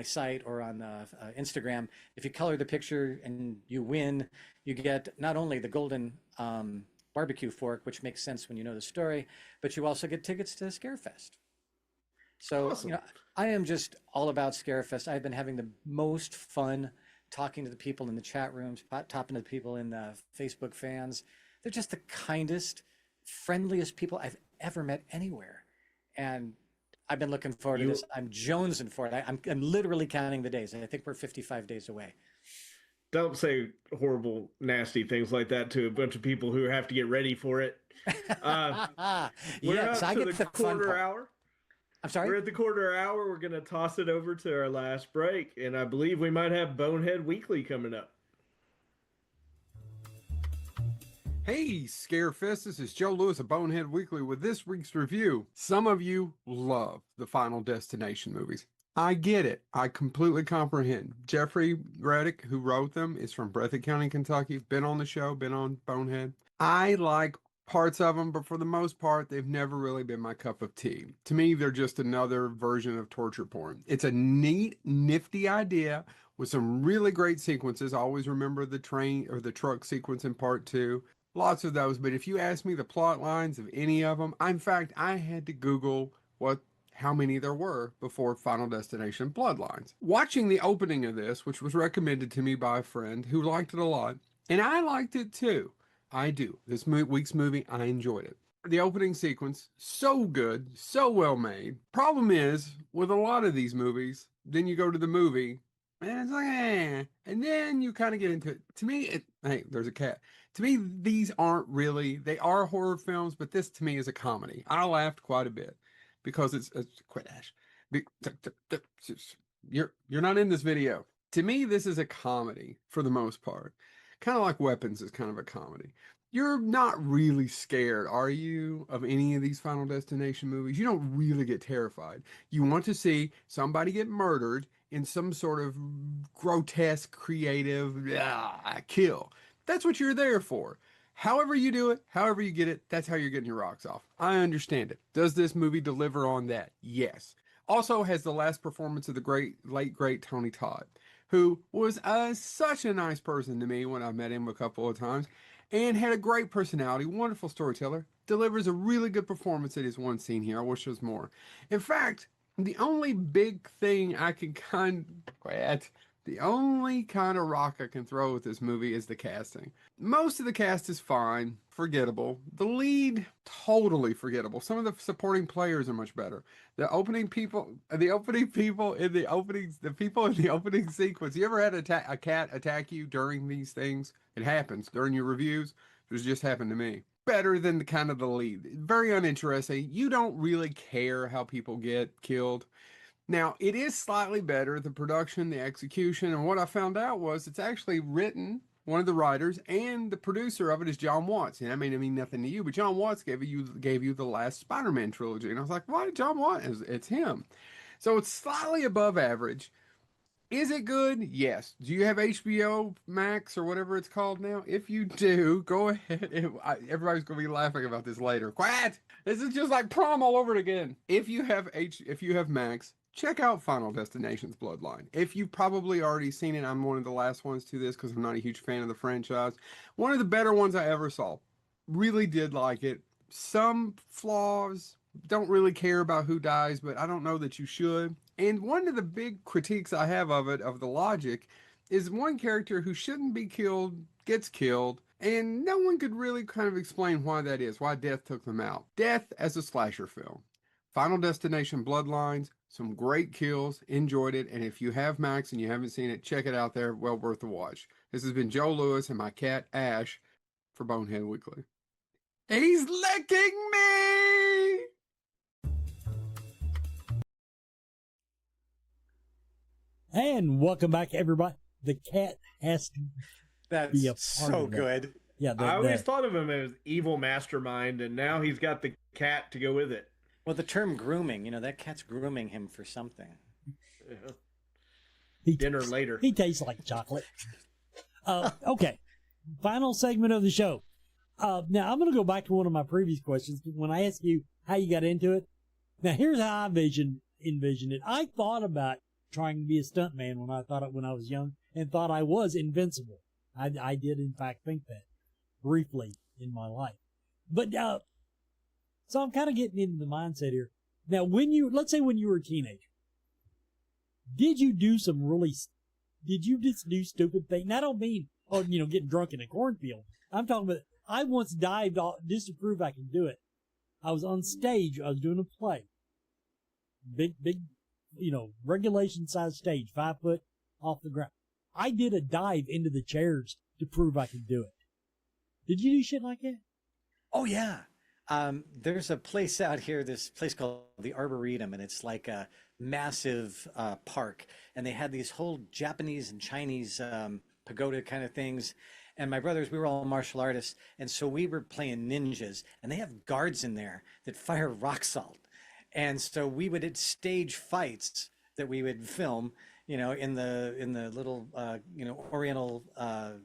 site or on Instagram. If you color the picture and you win, you get not only the golden barbecue fork, which makes sense when you know the story, but you also get tickets to Scarefest. So, awesome. I am just all about Scarefest. I've been having the most fun talking to the people in the chat rooms, talking to the people in the Facebook fans. They're just the kindest, friendliest people I've ever met anywhere. And I've been looking forward to this. I'm jonesing for it. I'm literally counting the days. I think we're 55 days away. Don't say horrible, nasty things like that to a bunch of people who have to get ready for it. Yes, I get the quarter hour. I'm sorry? We're at the quarter hour. We're going to toss it over to our last break. And I believe we might have Bonehead Weekly coming up. Hey, Scarefest, this is Joe Lewis of Bonehead Weekly with this week's review. Some of you love the Final Destination movies. I get it. I completely comprehend. Jeffrey Reddick, who wrote them, is from Breathitt County, Kentucky. Been on the show, been on Bonehead. I like parts of them, but for the most part, they've never really been my cup of tea. To me, they're just another version of torture porn. It's a neat, nifty idea with some really great sequences. I always remember the train or the truck sequence in part 2. Lots of those, but if you ask me the plot lines of any of them, in fact, I had to Google how many there were before Final Destination Bloodlines. Watching the opening of this, which was recommended to me by a friend who liked it a lot, and I liked it too. I do. This week's movie, I enjoyed it. The opening sequence, so good, so well made. Problem is, with a lot of these movies, then you go to the movie, and it's like, and then you kind of get into it. To me, hey, there's a cat. To me, these aren't really, they are horror films, but this to me is a comedy. I laughed quite a bit because it's quit, Ash. You're not in this video. To me, this is a comedy for the most part. Kind of like Weapons is kind of a comedy. You're not really scared, are you, of any of these Final Destination movies? You don't really get terrified. You want to see somebody get murdered in some sort of grotesque, creative kill. That's what you're there for. However you do it, however you get it, that's how you're getting your rocks off. I understand it. Does this movie deliver on that? Yes. Also has the last performance of the late great Tony Todd, who was such a nice person to me when I met him a couple of times, and had a great personality, wonderful storyteller, delivers a really good performance at his one scene here. I wish there was more. In fact, the only big thing I can the only kind of rock I can throw with this movie is the casting. Most of the cast is fine, forgettable. The lead, totally forgettable. Some of the supporting players are much better. The people in the opening sequence. You ever had a cat attack you during these things? It happens during your reviews. It just happened to me. Better than the lead. Very uninteresting. You don't really care how people get killed. Now, it is slightly better, the production, the execution, and what I found out was it's actually written, one of the writers, and the producer of it is John Watts. And I mean nothing to you, but John Watts gave you the last Spider-Man trilogy. And I was like, why John Watts? It's him. So it's slightly above average. Is it good? Yes. Do you have HBO Max or whatever it's called now? If you do, go ahead. Everybody's going to be laughing about this later. Quiet! This is just like prom all over again. If you have Max, check out Final Destination's Bloodline. If you've probably already seen it, I'm one of the last ones to this because I'm not a huge fan of the franchise. One of the better ones I ever saw. Really did like it. Some flaws, don't really care about who dies, but I don't know that you should. And one of the big critiques I have of it, of the logic, is one character who shouldn't be killed gets killed, and no one could really kind of explain why that is, why death took them out. Death as a slasher film. Final Destination Bloodlines, some great kills, enjoyed it, and if you have Max and you haven't seen it, check it out there, well worth the watch. This has been Joe Lewis and my cat Ash for Bonehead Weekly. He's licking me! And welcome back, everybody. The cat has to be a part so of good. That. Yeah, I always thought of him as evil mastermind, and now he's got the cat to go with it. Well, the term grooming, that cat's grooming him for something. Yeah. Dinner later. He tastes like chocolate. Okay, final segment of the show. Now, I'm going to go back to one of my previous questions when I asked you how you got into it. Now, here's how I envisioned it. I thought about trying to be a stuntman when I was young and thought I was invincible. I did, in fact, think that briefly in my life. But so I'm kind of getting into the mindset here. Now, let's say when you were a teenager, did you just do stupid things? And I don't mean, getting drunk in a cornfield. I'm talking about, I once dived off just to prove I can do it. I was on stage. I was doing a play. Big, regulation size stage, 5 foot off the ground. I did a dive into the chairs to prove I could do it. Did you do shit like that? Oh, yeah. There's a place out here, this place called the Arboretum, and it's like a massive park. And they had these whole Japanese and Chinese pagoda kind of things. And my brothers, we were all martial artists. And so we were playing ninjas. And they have guards in there that fire rock salt. And so we would stage fights that we would film, in the little, Oriental, the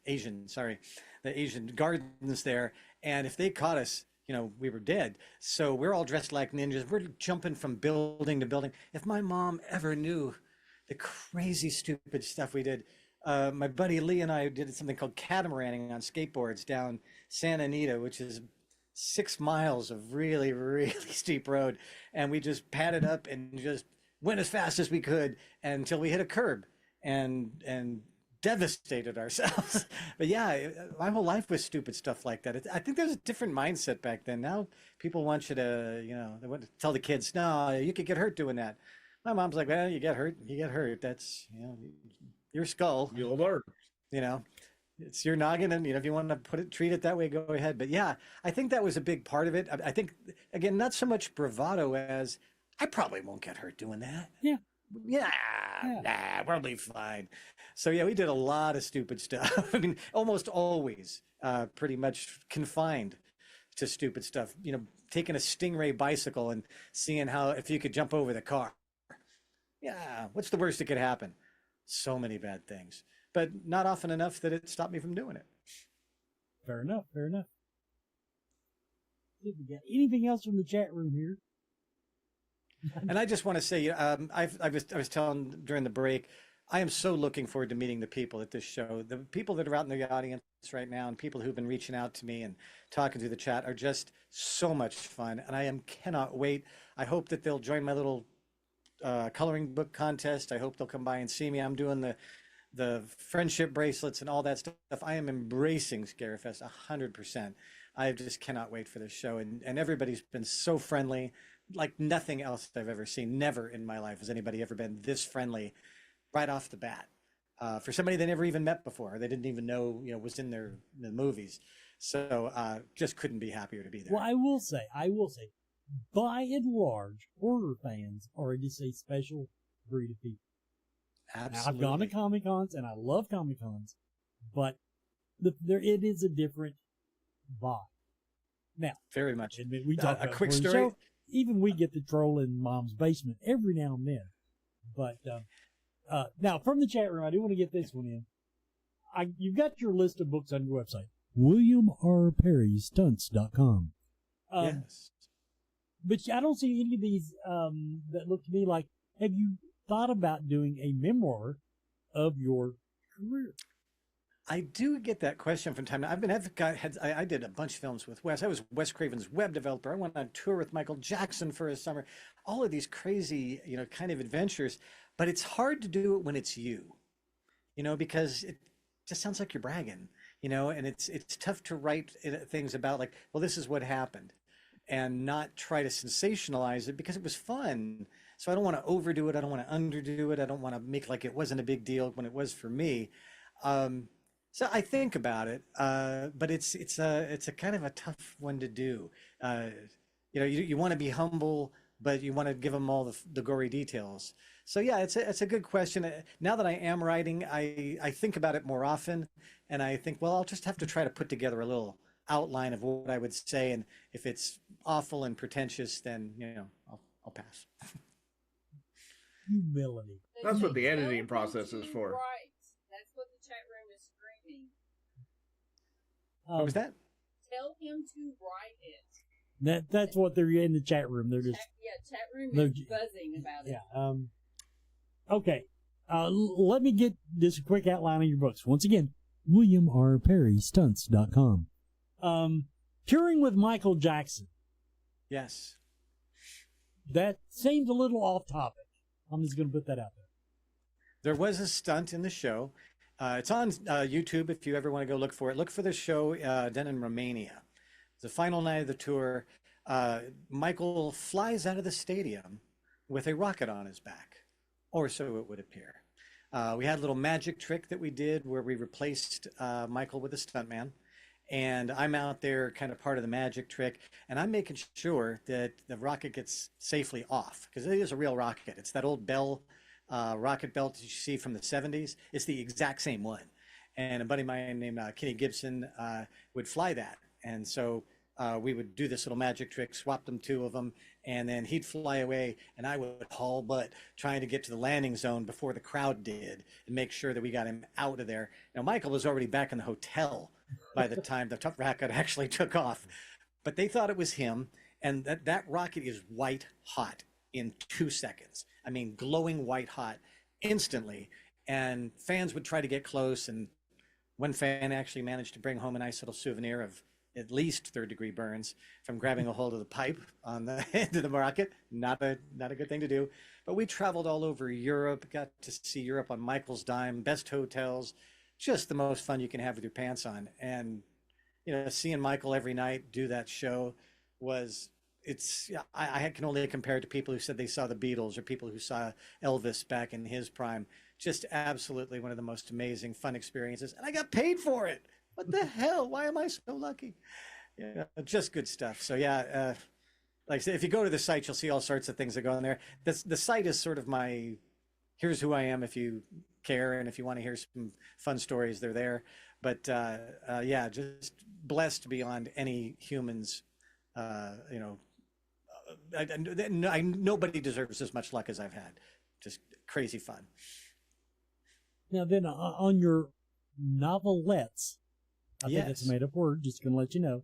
Asian gardens there. And if they caught us, we were dead. So we're all dressed like ninjas. We're jumping from building to building. If my mom ever knew the crazy, stupid stuff we did, my buddy Lee and I did something called catamaraning on skateboards down Santa Anita, which is 6 miles of really, really steep road. And we just padded up and just went as fast as we could until we hit a curb and devastated ourselves. But yeah, my whole life was stupid stuff like that. I think there's a different mindset back then. Now people want you to, they want to tell the kids, no, you could get hurt doing that. My mom's like, well, you get hurt. That's, your skull. You'll learn. It's your noggin, and if you want to treat it that way, go ahead. But yeah, I think that was a big part of it. I think, again, not so much bravado as I probably won't get hurt doing that. Yeah. Nah, we'll be fine. So yeah, we did a lot of stupid stuff. I mean, almost always pretty much confined to stupid stuff. Taking a Stingray bicycle and seeing if you could jump over the car. Yeah, what's the worst that could happen? So many bad things, but not often enough that it stopped me from doing it. Fair enough. Did we get anything else from the chat room here? And I just want to say, I was telling during the break, I am so looking forward to meeting the people at this show. The people that are out in the audience right now and people who've been reaching out to me and talking through the chat are just so much fun. And I cannot wait. I hope that they'll join my little coloring book contest. I hope they'll come by and see me. I'm doing the friendship bracelets and all that stuff. I am embracing Scarefest 100%. I just cannot wait for this show. And everybody's been so friendly, like nothing else I've ever seen. Never in my life has anybody ever been this friendly right off the bat. For somebody they never even met before. They didn't even know, was in the movies. So just couldn't be happier to be there. Well, I will say, by and large, horror fans are just a special breed of people. Absolutely. Now, I've gone to Comic-Cons, and I love Comic-Cons, but it is a different vibe. Now, very much. We talk a about quick story. Show. Even we get the troll in Mom's basement every now and then. But now, from the chat room, I do want to get this one in. You've got your list of books on your website, WilliamRPerryStunts.com. Yes. But I don't see any of these that look to me like, have you thought about doing a memoir of your career? I do get that question from time to time. I did a bunch of films with Wes. I was Wes Craven's web developer. I went on tour with Michael Jackson for a summer. All of these crazy, kind of adventures. But it's hard to do it when it's you, because it just sounds like you're bragging, and it's tough to write things about like, well, this is what happened, and not try to sensationalize it because it was fun. So I don't want to overdo it. I don't want to underdo it. I don't want to make like it wasn't a big deal when it was for me. So I think about it, but it's a kind of a tough one to do. You want to be humble, but you want to give them all the gory details. So yeah, it's a good question. Now that I am writing, I think about it more often, and I think, well, I'll just have to try to put together a little outline of what I would say, and if it's awful and pretentious, then I'll pass. Humility. That's what the editing process is for. Right. That's what the chat room is screaming. What was that? Tell him to write it. That's what they're in the chat room. They're just chat room is buzzing about it. Yeah. Okay. Let me get this quick outline of your books. Once again, William R. Perry, stunts.com. Touring with Michael Jackson. Yes. That seems a little off topic. I'm just going to put that out there. There was a stunt in the show. It's on YouTube if you ever want to go look for it. Look for the show done in Romania. The final night of the tour, Michael flies out of the stadium with a rocket on his back, or so it would appear. We had a little magic trick that we did where we replaced Michael with a stuntman, and I'm out there kind of part of the magic trick, and I'm making sure that the rocket gets safely off, because it is a real rocket. It's that old Bell rocket belt that you see from the 70s. It's the exact same one. And a buddy of mine named Kenny Gibson would fly that. And so we would do this little magic trick, swap them two of them, and then he'd fly away, and I would haul butt trying to get to the landing zone before the crowd did and make sure that we got him out of there. Now, Michael was already back in the hotel by the time the rocket actually took off. But they thought it was him, and that rocket is white hot in 2 seconds. I mean, glowing white hot instantly. And fans would try to get close, and one fan actually managed to bring home a nice little souvenir of at least third-degree burns from grabbing a hold of the pipe on the end of the rocket. Not a good thing to do. But we traveled all over Europe, got to see Europe on Michael's dime, best hotels, just the most fun you can have with your pants on. And, seeing Michael every night do that show I can only compare it to people who said they saw the Beatles or people who saw Elvis back in his prime. Just absolutely one of the most amazing, fun experiences. And I got paid for it. What the hell? Why am I so lucky? Just good stuff. So yeah, like I said, if you go to the site, you'll see all sorts of things that go on there. The site is sort of my, here's who I am if you care, and if you want to hear some fun stories, they're there. But yeah, just blessed beyond any humans. Nobody deserves as much luck as I've had. Just crazy fun. Now then, on your novelettes, I think it's a made-up word, just going to let you know.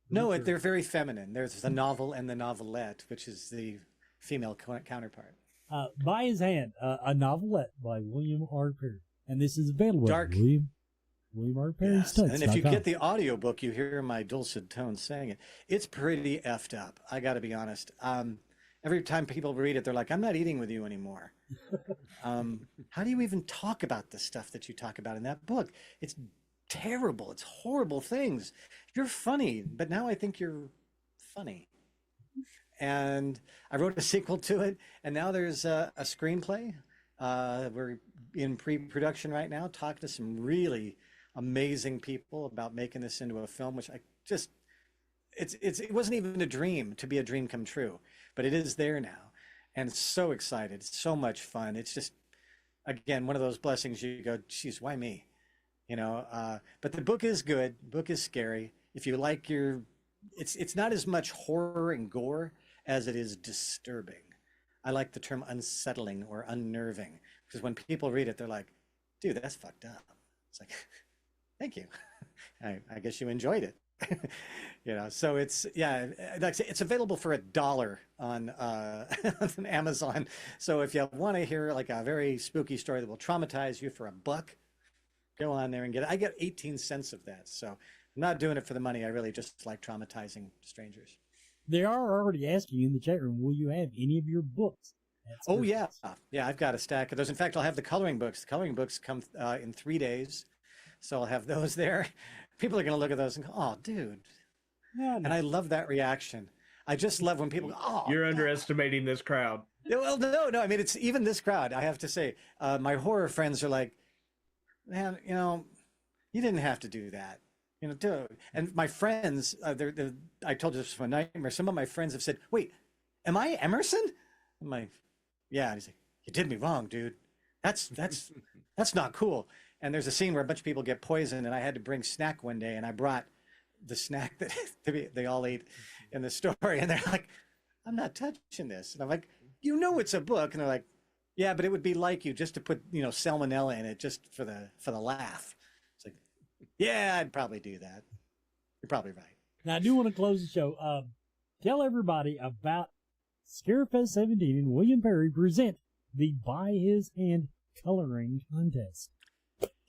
No, they're very feminine. There's the novel and the novelette, which is the female counterpart. By His Hand, a novelette by William R. Perry. And this is available at William R. Perry Stunts. And if you get the audiobook, you hear my dulcet tones saying it. It's pretty effed up, I got to be honest. Every time people read it, they're like, I'm not eating with you anymore. How do you even talk about the stuff that you talk about in that book? It's terrible. It's horrible things. You're funny, but now I think you're funny. And I wrote a sequel to it, and now there's a screenplay. We're in pre-production right now, talking to some really amazing people about making this into a film, which it wasn't even a dream to be a dream come true, but it is there now. And so excited. It's so much fun. It's just, again, one of those blessings you go, geez, why me? But the book is good. The book is scary. If you like it's not as much horror and gore as it is disturbing. I like the term unsettling or unnerving, because when people read it, they're like, dude, that's fucked up. It's like, thank you. I guess you enjoyed it. So it's, yeah, like I say, it's available for $1 on on Amazon. So if you want to hear like a very spooky story that will traumatize you for $1, go on there and get it. I get 18 cents of that. So I'm not doing it for the money. I really just like traumatizing strangers. They are already asking in the chat room, will you have any of your books? Oh, yeah. Yeah, I've got a stack of those. In fact, I'll have the coloring books. The coloring books come in 3 days. So I'll have those there. People are going to look at those and go, oh, dude. Yeah, and I love that reaction. I just love when people go, oh. You're underestimating this crowd. Well, no. I mean, it's even this crowd, I have to say. My horror friends are like, man, you didn't have to do that. And my friends, I told you this from a nightmare. Some of my friends have said, wait, am I Emerson? I'm like, yeah. And he's like, you did me wrong, dude. That's not cool. And there's a scene where a bunch of people get poisoned, and I had to bring snack one day, and I brought the snack that they all ate in the story. And they're like, I'm not touching this. And I'm like, it's a book. And they're like, yeah, but it would be like you just to put, salmonella in it just for the laugh. It's like, yeah, I'd probably do that. You're probably right. Now, I do want to close the show. Tell everybody about Scarefest 17 and William Perry present the By His Hand Coloring Contest.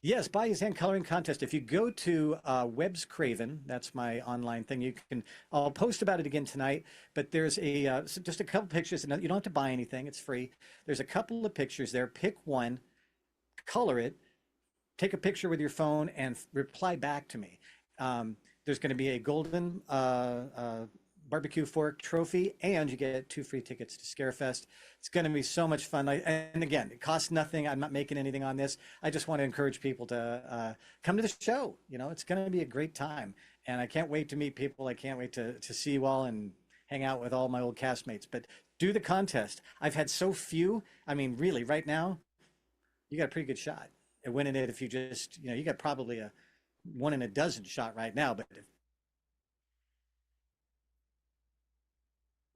Yes, By His Hand Coloring Contest. If you go to Webb's Craven, that's my online thing, I'll post about it again tonight, but there's just a couple pictures, and you don't have to buy anything, it's free. There's a couple of pictures there. Pick one, color it, take a picture with your phone, and reply back to me. There's going to be a golden barbecue fork trophy, and you get 2 free tickets to Scarefest. It's going to be so much fun. And again, it costs nothing. I'm not making anything on this. I just want to encourage people to come to the show. It's going to be a great time, and I can't wait to meet people. I can't wait to see you all and hang out with all my old castmates. But do the contest. I've had so few. I mean, really, right now, you got a pretty good shot at winning it. If you just, you got probably a 1 in a dozen shot right now. But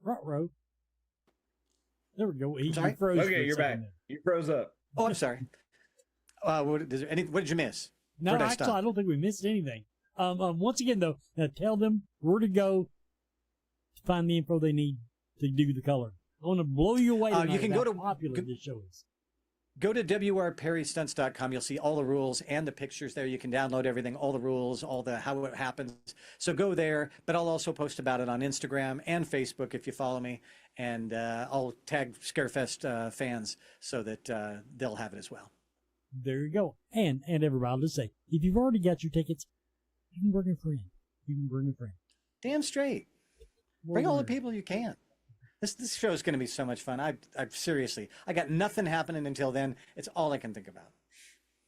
Ruh-roh. There we go. You froze. Okay, you're back. You froze up. Oh, I'm sorry. What did you miss? No, actually, I don't think we missed anything. Once again, though, tell them where to go to find the info they need to do the color. I want to blow you away. You can go to popular this show is. Go to WRPerryStunts.com. You'll see all the rules and the pictures there. You can download everything, all the rules, how it happens. So go there, but I'll also post about it on Instagram and Facebook if you follow me. And I'll tag Scarefest fans so that they'll have it as well. There you go. And everybody, I'll just say, if you've already got your tickets, you can bring a friend. Damn straight. Bring all the people you can. This show is going to be so much fun. I seriously, I got nothing happening until then. It's all I can think about.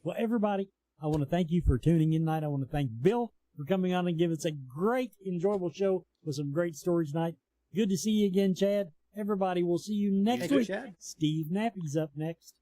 Well, everybody, I want to thank you for tuning in tonight. I want to thank Bill for coming on and giving us a great, enjoyable show with some great stories tonight. Good to see you again, Chad. Everybody, we'll see you next week. Chad. Steve Nappy's up next.